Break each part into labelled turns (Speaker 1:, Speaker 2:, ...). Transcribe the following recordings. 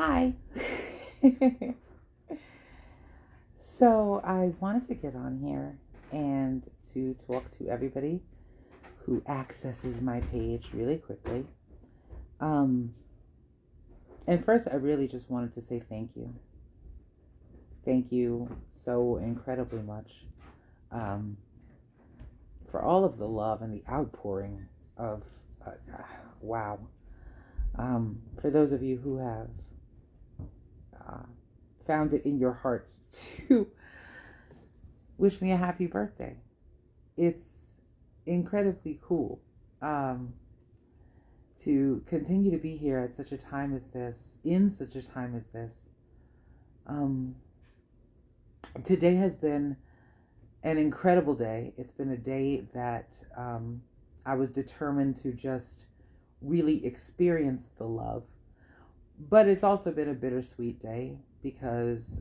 Speaker 1: Hi. So I wanted to get on here and to talk to everybody who accesses my page really quickly. Um, and first, I really just wanted to say thank you. Thank you so incredibly much um, for all of the love and the outpouring of, uh, wow. For those of you who have uh, found it in your hearts to wish me a happy birthday. It's incredibly cool to continue to be here at such a time as this, in such a time as this. Um, Today has been an incredible day. It's been a day that I was determined to just really experience the love. But it's also been a bittersweet day because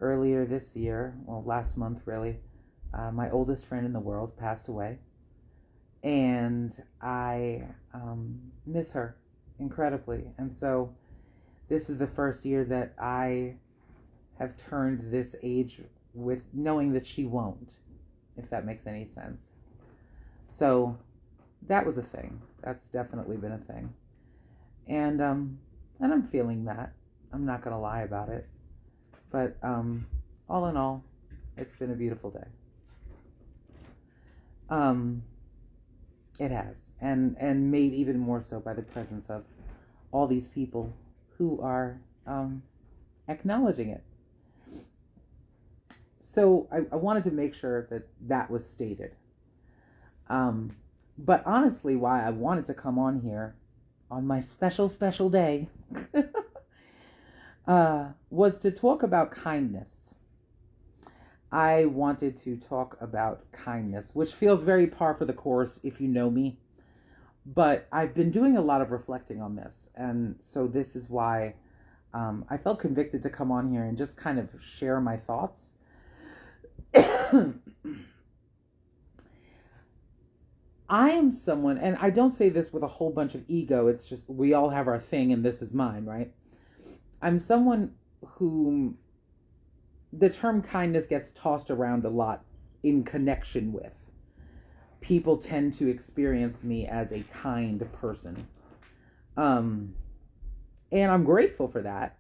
Speaker 1: earlier this year, well, last month really, my oldest friend in the world passed away. And I miss her incredibly. And so this is the first year that I have turned this age with knowing that she won't, if that makes any sense. So that was a thing. That's definitely been a thing. And I'm feeling that. I'm not gonna lie about it. But all in all, it's been a beautiful day. Um, it has, and made even more so by the presence of all these people who are acknowledging it. So I wanted to make sure that that was stated. But honestly, why I wanted to come on here on my special day was to talk about kindness. I wanted to talk about kindness, which feels very par for the course if you know me. But I've been doing a lot of reflecting on this. And so this is why I felt convicted to come on here and just kind of share my thoughts. I am someone, and I don't say this with a whole bunch of ego, it's just we all have our thing and this is mine, right? I'm someone whom the term kindness gets tossed around a lot in connection with. People tend to experience me as a kind person. Um, and I'm grateful for that.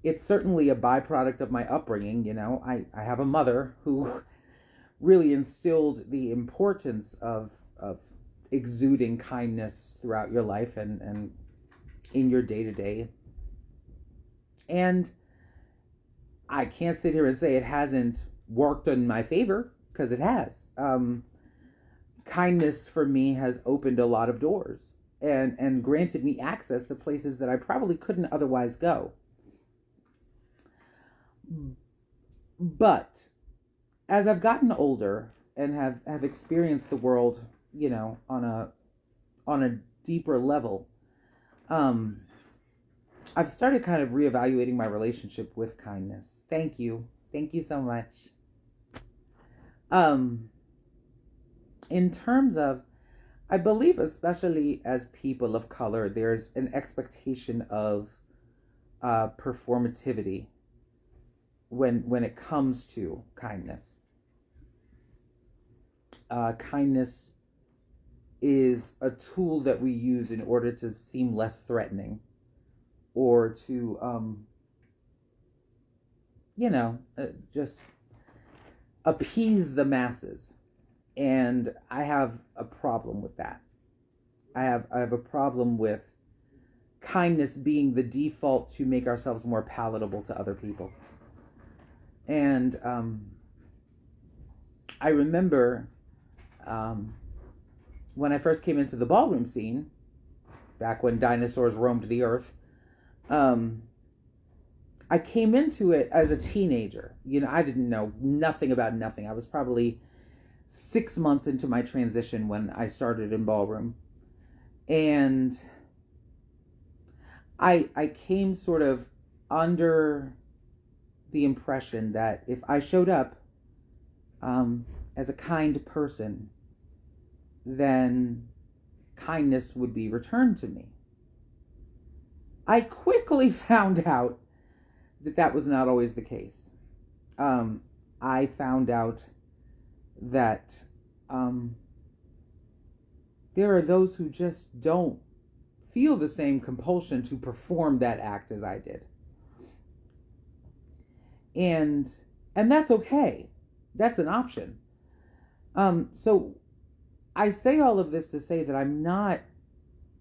Speaker 1: It's certainly a byproduct of my upbringing. You know, I have a mother who really instilled the importance of exuding kindness throughout your life and in your day to day. And I can't sit here and say it hasn't worked in my favor, because it has. Kindness for me has opened a lot of doors and granted me access to places that I probably couldn't otherwise go. But as I've gotten older and have experienced the world, you know, on a deeper level, um, I've started kind of reevaluating my relationship with kindness. Thank you. Thank you so much. Um, in terms of, I believe, especially as people of color, there's an expectation of performativity when it comes to kindness. Kindness is a tool that we use in order to seem less threatening or to, just appease the masses. And I have a problem with that. I have a problem with kindness being the default to make ourselves more palatable to other people. And I remember when I first came into the ballroom scene, back when dinosaurs roamed the earth, I came into it as a teenager. You know, I didn't know nothing about nothing. I was probably 6 months into my transition when I started in ballroom. And I came sort of under the impression that if I showed up as a kind person, then kindness would be returned to me. I quickly found out that that was not always the case. I found out that there are those who just don't feel the same compulsion to perform that act as I did. And that's okay. That's an option. So I say all of this to say that I'm not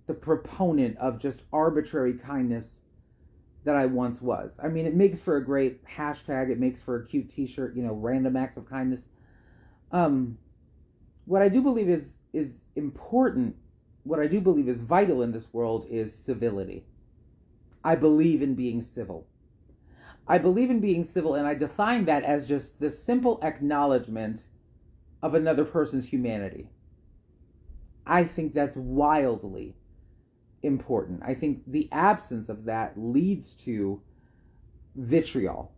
Speaker 1: the proponent of just arbitrary kindness that I once was. I mean, it makes for a great hashtag. It makes for a cute t-shirt, random acts of kindness. What I do believe is important, what I do believe is vital in this world is civility. I believe in being civil. I believe in being civil, and I define that as just the simple acknowledgement of another person's humanity. I think that's wildly important. I think the absence of that leads to vitriol,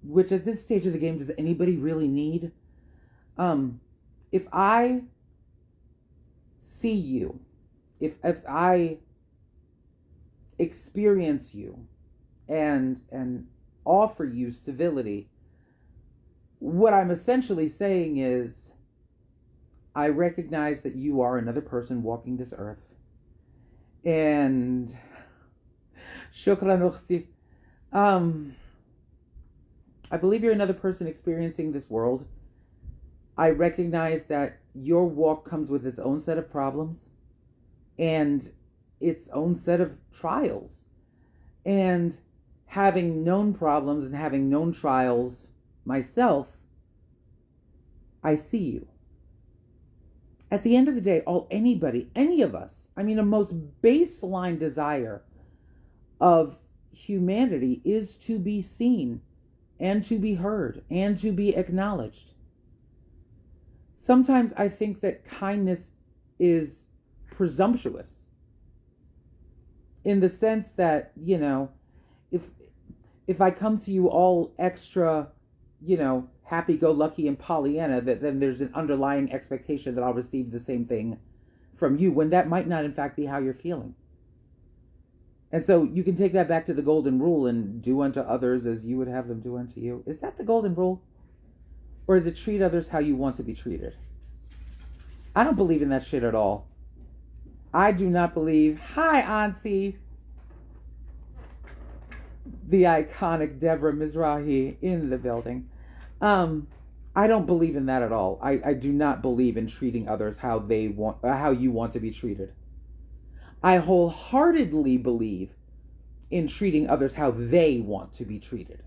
Speaker 1: which at this stage of the game, does anybody really need? If I see you, if I experience you and offer you civility, what I'm essentially saying is, I recognize that you are another person walking this earth. And shukran ukhti. I believe you're another person experiencing this world. I recognize that your walk comes with its own set of problems and its own set of trials. And having known problems and having known trials myself, I see you. At the end of the day, any of us, a most baseline desire of humanity is to be seen and to be heard and to be acknowledged. Sometimes I think that kindness is presumptuous in the sense that, if I come to you all extra, happy-go-lucky and Pollyanna, that then there's an underlying expectation that I'll receive the same thing from you, when that might not in fact be how you're feeling. And so you can take that back to the golden rule and do unto others as you would have them do unto you. Is that the golden rule? Or is it treat others how you want to be treated? I don't believe in that shit at all. I do not believe, hi auntie, the iconic Deborah Mizrahi in the building. I don't believe in that at all. I do not believe in treating others how you want to be treated. I wholeheartedly believe in treating others how they want to be treated,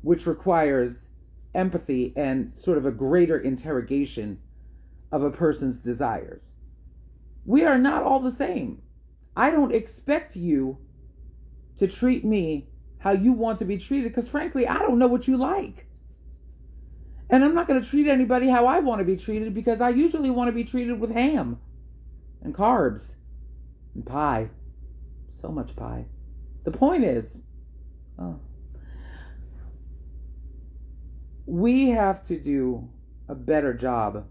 Speaker 1: which requires empathy and sort of a greater interrogation of a person's desires. We are not all the same. I don't expect you to treat me how you want to be treated, because frankly, I don't know what you like. And I'm not going to treat anybody how I want to be treated, because I usually want to be treated with ham and carbs and pie. So much pie. The point is, we have to do a better job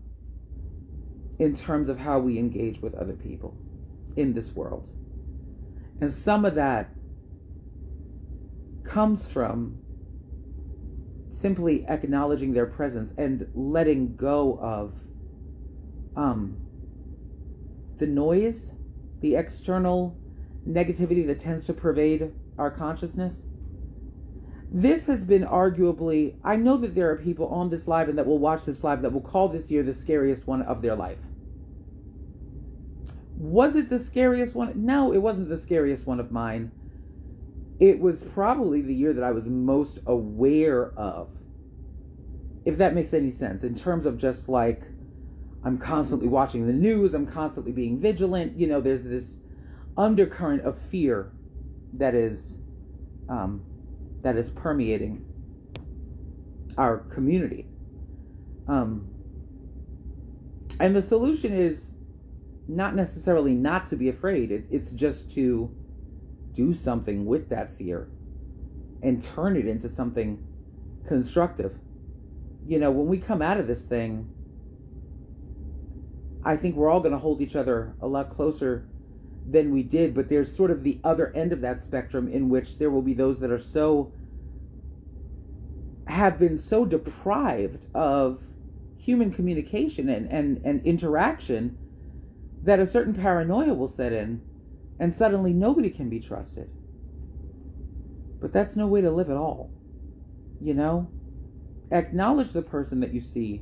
Speaker 1: in terms of how we engage with other people in this world. And some of that comes from simply acknowledging their presence and letting go of the noise, the external negativity that tends to pervade our consciousness. This has been arguably, I know that there are people on this live and that will watch this live that will call this year the scariest one of their life. Was it the scariest one? No, it wasn't the scariest one of mine. It was probably the year that I was most aware of, if that makes any sense, in terms of just like, I'm constantly watching the news, I'm constantly being vigilant, there's this undercurrent of fear that is permeating our community. And the solution is not necessarily not to be afraid. It's just to do something with that fear and turn it into something constructive. When we come out of this thing, I think we're all going to hold each other a lot closer than we did. But there's sort of the other end of that spectrum, in which there will be those that have been so deprived of human communication and interaction, that a certain paranoia will set in, and suddenly nobody can be trusted. But that's no way to live at all. You know? Acknowledge the person that you see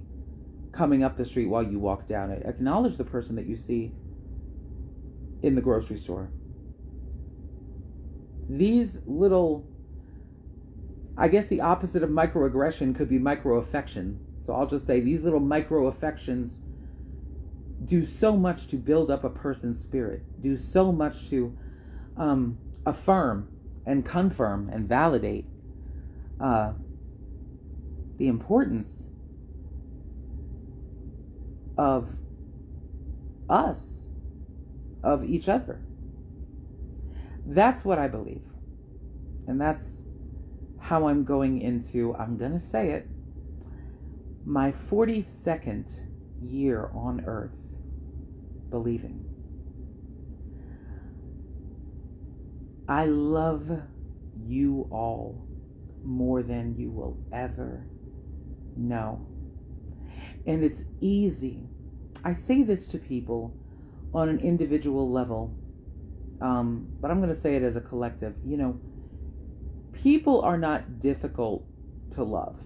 Speaker 1: coming up the street while you walk down it. Acknowledge the person that you see in the grocery store. These little, I guess the opposite of microaggression could be microaffection. So I'll just say these little microaffections do so much to build up a person's spirit, do so much to affirm and confirm and validate the importance of us, of each other. That's what I believe. And that's how I'm going into, I'm going to say it, my 42nd year on earth believing. I love you all more than you will ever know. And it's easy. I say this to people on an individual level, but I'm going to say it as a collective. You know, people are not difficult to love.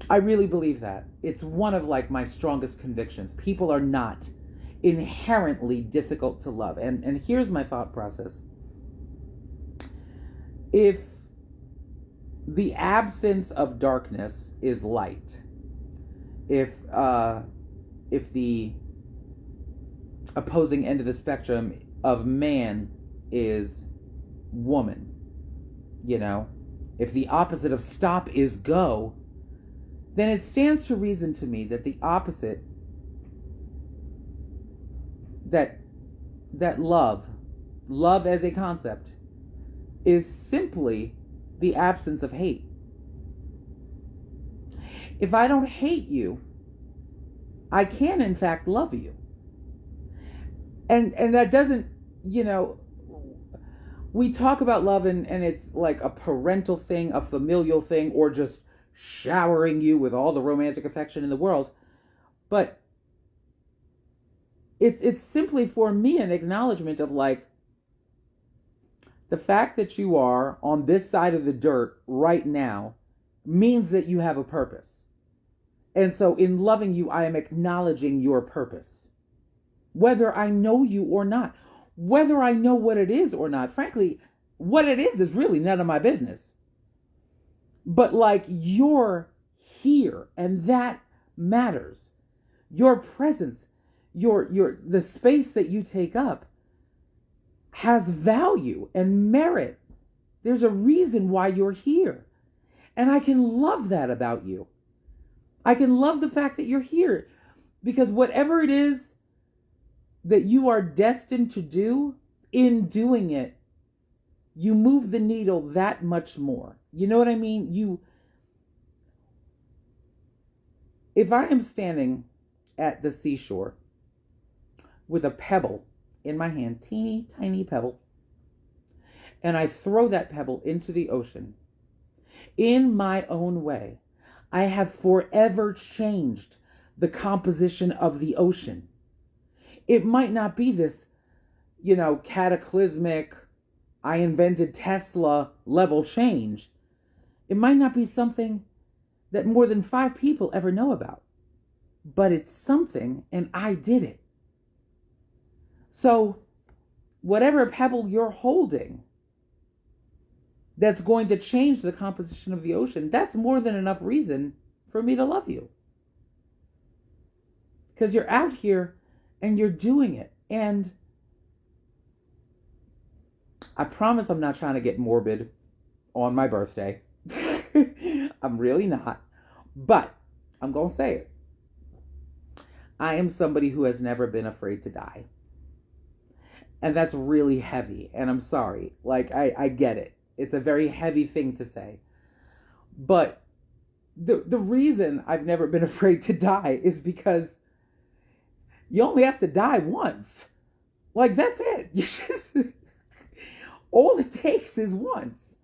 Speaker 1: I really believe that. It's one of like my strongest convictions. People are not inherently difficult to love. And here's my thought process. If the absence of darkness is light, if the opposing end of the spectrum of man is woman, you know, if the opposite of stop is go, then it stands to reason to me that the opposite, that love as a concept, is simply the absence of hate. If I don't hate you, I can in fact love you. And that doesn't, you know, we talk about love and it's like a parental thing, a familial thing, or just showering you with all the romantic affection in the world. But it's simply for me an acknowledgement of like, the fact that you are on this side of the dirt right now means that you have a purpose. And so in loving you, I am acknowledging your purpose. Whether I know you or not, whether I know what it is or not, frankly, what it is really none of my business. But like, you're here and that matters. Your presence, the space that you take up has value and merit. There's a reason why you're here. And I can love that about you. I can love the fact that you're here, because whatever it is that you are destined to do, in doing it, you move the needle that much more. You know what I mean? If I am standing at the seashore with a pebble in my hand, teeny tiny pebble, and I throw that pebble into the ocean, in my own way, I have forever changed the composition of the ocean. It might not be this, you know, cataclysmic, I invented Tesla level change. It might not be something that more than 5 people ever know about, but it's something, and I did it. So whatever pebble you're holding that's going to change the composition of the ocean, that's more than enough reason for me to love you. Because you're out here and you're doing it. And I promise I'm not trying to get morbid on my birthday. I'm really not. But I'm going to say it. I am somebody who has never been afraid to die. And that's really heavy. And I'm sorry. Like, I get it. It's a very heavy thing to say. But the reason I've never been afraid to die is because you only have to die once. Like, that's it. You just, all it takes is once.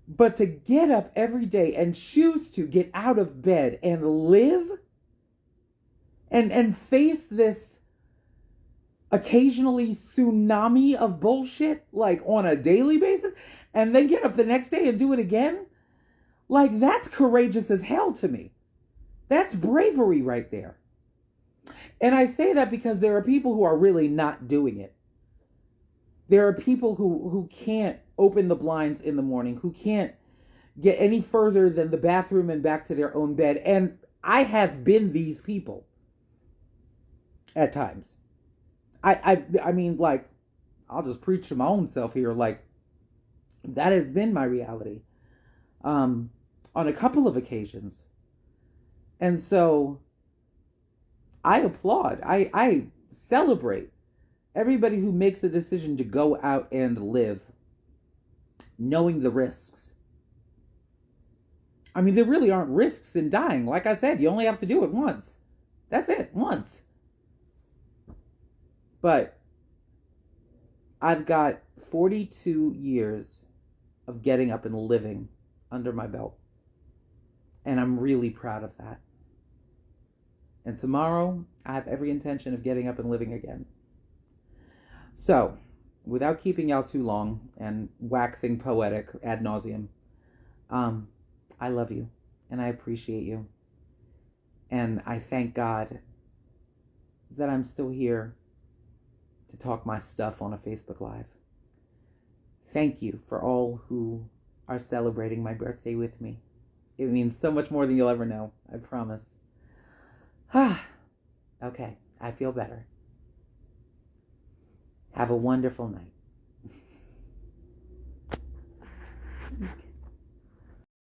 Speaker 1: But to get up every day and choose to get out of bed and live and face this occasionally tsunami of bullshit, like on a daily basis, and then get up the next day and do it again, like, that's courageous as hell to me. That's bravery right there. And I say that because there are people who are really not doing it. There are people who can't open the blinds in the morning, who can't get any further than the bathroom and back to their own bed. And I have been these people at times. I mean, like, I'll just preach to my own self here. Like, that has been my reality on a couple of occasions. And so I applaud, I celebrate everybody who makes a decision to go out and live, knowing the risks. I mean, there really aren't risks in dying. Like I said, you only have to do it once. That's it, once. But I've got 42 years of getting up and living under my belt. And I'm really proud of that. And tomorrow, I have every intention of getting up and living again. So, without keeping y'all too long and waxing poetic ad nauseum, I love you and I appreciate you. And I thank God that I'm still here to talk my stuff on a Facebook Live. Thank you for all who are celebrating my birthday with me. It means so much more than you'll ever know, I promise. Okay, I feel better. Have a wonderful night.